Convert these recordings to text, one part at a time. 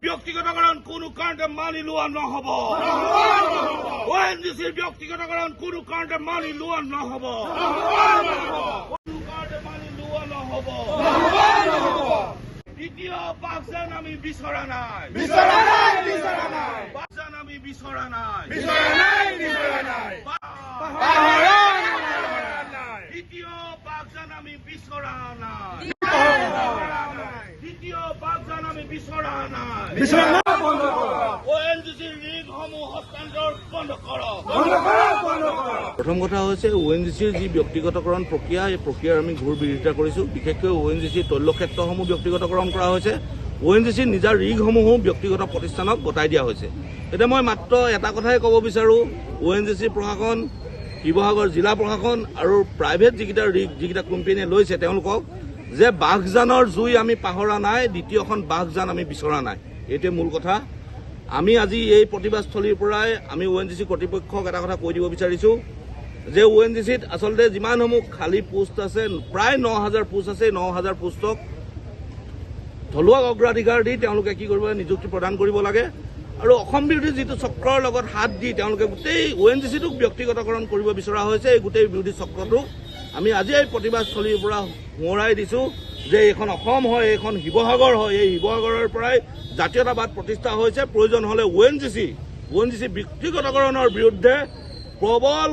ব্যক্তিগতকৰণ কোনো কাৰণে মানি লোৱা নহব। ONGCৰ ব্যক্তিগতকৰণ কোনো কাৰণে মানি লোৱা নহব। দ্বিতীয় বাগজান আমি বিচৰা নাই। বাগজান আমি বিচৰা নাই। দ্বিতীয় বাগজান আমি বিচৰা নাই। দ্বিতীয় বাগজান আমি বিচৰা নাই। ONGCৰ ঋণসমূহ হস্তান্তৰ বন্ধ কৰক। প্ৰথম কথা হৈছে ONGCৰ যি ব্যক্তিগতকৰণ প্ৰক্ৰিয়া, এই প্ৰক্ৰিয়াৰ আমি ঘোৰ বিৰোধিতা কৰিছোঁ। বিশেষকৈ ONGCৰ তৈলক্ষেত্ৰসমূহ ব্যক্তিগতকৰণ কৰা হৈছে। ONGCৰ নিজা ৰিগসমূহো ব্যক্তিগত প্ৰতিষ্ঠানক গতাই দিয়া হৈছে। এতিয়া মই মাত্ৰ এটা কথাই ক'ব বিচাৰোঁ, ONGCৰ প্ৰশাসন, শিৱসাগৰ জিলা প্ৰশাসন আৰু প্ৰাইভেট যিকেইটা ৰিগ, যিকেইটা কোম্পানীয়ে লৈছে তেওঁলোকক যে বাঘজানৰ জুই আমি পাহৰা নাই, দ্বিতীয়খন বাঘজান আমি বিচৰা নাই। এইটোৱে মূল কথা। আমি আজি এই প্ৰতিবাদস্থলীৰ পৰাই আমি ONGC কৰ্তৃপক্ষক এটা কথা কৈ দিব বিচাৰিছোঁ যে ONGCত আচলতে যিমানসমূহ খালী পোষ্ট আছে, প্ৰায় 9,000 পোষ্ট আছে, 9,000 পোষ্টক থলুৱা অগ্ৰাধিকাৰ দি তেওঁলোকে কি কৰিব, নিযুক্তি প্ৰদান কৰিব লাগে। আৰু অসম বিৰোধী যিটো চক্ৰৰ লগত হাত দি তেওঁলোকে গোটেই ONGCটোক ব্যক্তিগতকৰণ কৰিব বিচৰা হৈছে। এই গোটেই বিৰোধী চক্ৰটোক আমি আজি এই প্ৰতিবাদস্থলীৰ পৰা সোঁৱৰাই দিছোঁ যে এইখন অসম হয়, এইখন শিৱসাগৰ হয়। এই শিৱসাগৰৰ পৰাই জাতীয়তাবাদ প্ৰতিষ্ঠা হৈছে। প্ৰয়োজন হ'লে ONGC ব্যক্তিগতকৰণৰ বিৰুদ্ধে প্ৰবল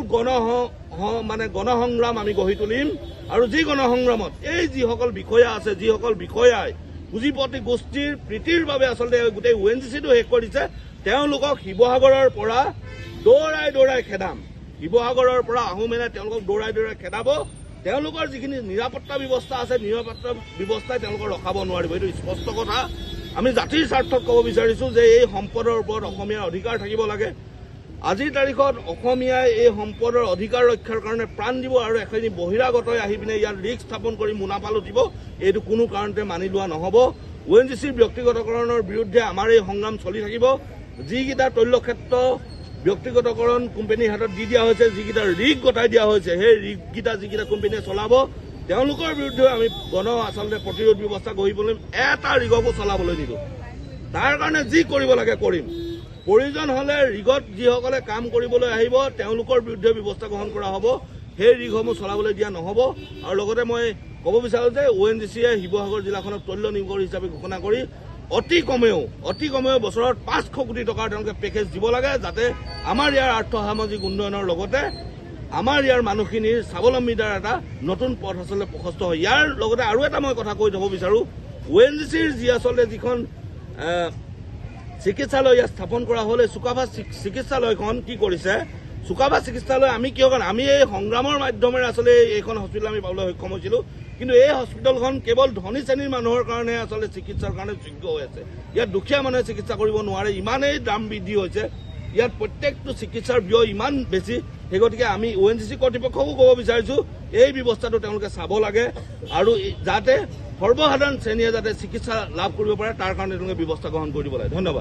গণসংগ্ৰাম আমি গঢ়ি তুলিম। আৰু যি গণসংগ্ৰামত এই যিসকল বিষয়া আছে, যিসকল বিষয়াই পুঁজিপতি গোষ্ঠীৰ প্ৰীতিৰ বাবে আচলতে গোটেই ONGCটো শেষ কৰিছে, তেওঁলোকক শিৱসাগৰৰ পৰা দৌৰাই খেদাম। শিৱসাগৰৰ পৰা আহোমেনে তেওঁলোকক দৌৰাই খেদাব। তেওঁলোকৰ যিখিনি নিৰাপত্তা ব্যৱস্থা আছে, নিৰাপত্তা ব্যৱস্থাই তেওঁলোকক ৰখাব নোৱাৰিব। এইটো স্পষ্ট কথা। আমি জাতিৰ স্বাৰ্থত ক'ব বিচাৰিছোঁ যে এই সম্পদৰ ওপৰত অসমীয়াৰ অধিকাৰ থাকিব লাগে। আজিৰ তাৰিখত অসমীয়াই এই সম্পদৰ অধিকাৰ ৰক্ষাৰ কাৰণে প্ৰাণ দিব আৰু এখিনি বহিৰাগতই আহি পিনে ইয়াত ৰিস্ক স্থাপন কৰি মুনাফা লুটিব, এইটো কোনো কাৰণতে মানি লোৱা নহ'ব। ONGCৰ ব্যক্তিগতকৰণৰ বিৰুদ্ধে আমাৰ এই সংগ্ৰাম চলি থাকিব। যিকেইটা তৈলক্ষেত্ৰ ব্যক্তিগতকৰণ কোম্পানীৰ হাতত দি দিয়া হৈছে, যিকেইটা ৰিগ গতাই দিয়া হৈছে, সেই ৰিগকেইটা যিকেইটা কোম্পানীয়ে চলাব, তেওঁলোকৰ বিৰুদ্ধে আমি আচলতে প্ৰতিৰোধ ব্যৱস্থা গঢ়ি তুলিম। এটা ৰিগকো চলাবলৈ নিদিওঁ। তাৰ কাৰণে যি কৰিব লাগে কৰিম। প্ৰয়োজন হ'লে ৰিগত যিসকলে কাম কৰিবলৈ আহিব তেওঁলোকৰ বিৰুদ্ধে ব্যৱস্থা গ্ৰহণ কৰা হ'ব। সেই ৰিগসমূহ চলাবলৈ দিয়া নহ'ব। আৰু লগতে মই ক'ব বিচাৰোঁ যে ONGCয়ে শিৱসাগৰ জিলাখনক তৈল নিগৰ হিচাপে ঘোষণা কৰি অতি কমেও বছৰত 500 কোটি টকাৰ তেওঁলোকে পেকেজ দিব লাগে, যাতে আমাৰ ইয়াৰ আৰ্থ সামাজিক উন্নয়নৰ লগতে আমাৰ ইয়াৰ মানুহখিনিৰ স্বাৱলম্বিতাৰ এটা নতুন পথ আচলতে প্ৰশস্ত হয়। ইয়াৰ লগতে আৰু এটা মই কথা কৈ থ'ব বিচাৰোঁ, ONGCৰ যি আচলতে যিখন চিকিৎসালয় ইয়াত স্থাপন কৰা হ'ল, এই চুকাফা চিকিৎসালয়খন কি কৰিছে, চুকাফা চিকিৎসালয় আমি কিয় কাৰণ আমি এই সংগ্ৰামৰ মাধ্যমেৰে আচলতে এইখন হস্পিটেল আমি পাবলৈ সক্ষম হৈছিলোঁ। কিন্তু এই হস্পিটেলখন কেৱল ধনী শ্ৰেণীৰ মানুহৰ কাৰণে আচলতে চিকিৎসাৰ কাৰণে যোগ্য হৈ আছে। ইয়াত দুখীয়া মানুহে চিকিৎসা কৰিব নোৱাৰে, ইমানেই দাম বৃদ্ধি হৈছে। ইয়াত প্ৰত্যেকটো চিকিৎসাৰ ব্যয় ইমান বেছি। সেই গতিকে আমি ONGC কৰ্তৃপক্ষকো ক'ব বিচাৰিছোঁ এই ব্যৱস্থাটো তেওঁলোকে চাব লাগে আৰু যাতে সৰ্বসাধাৰণ শ্ৰেণীয়ে যাতে চিকিৎসা লাভ কৰিব পাৰে তাৰ কাৰণে তেওঁলোকে ব্যৱস্থা গ্ৰহণ কৰি দিব লাগে। ধন্যবাদ।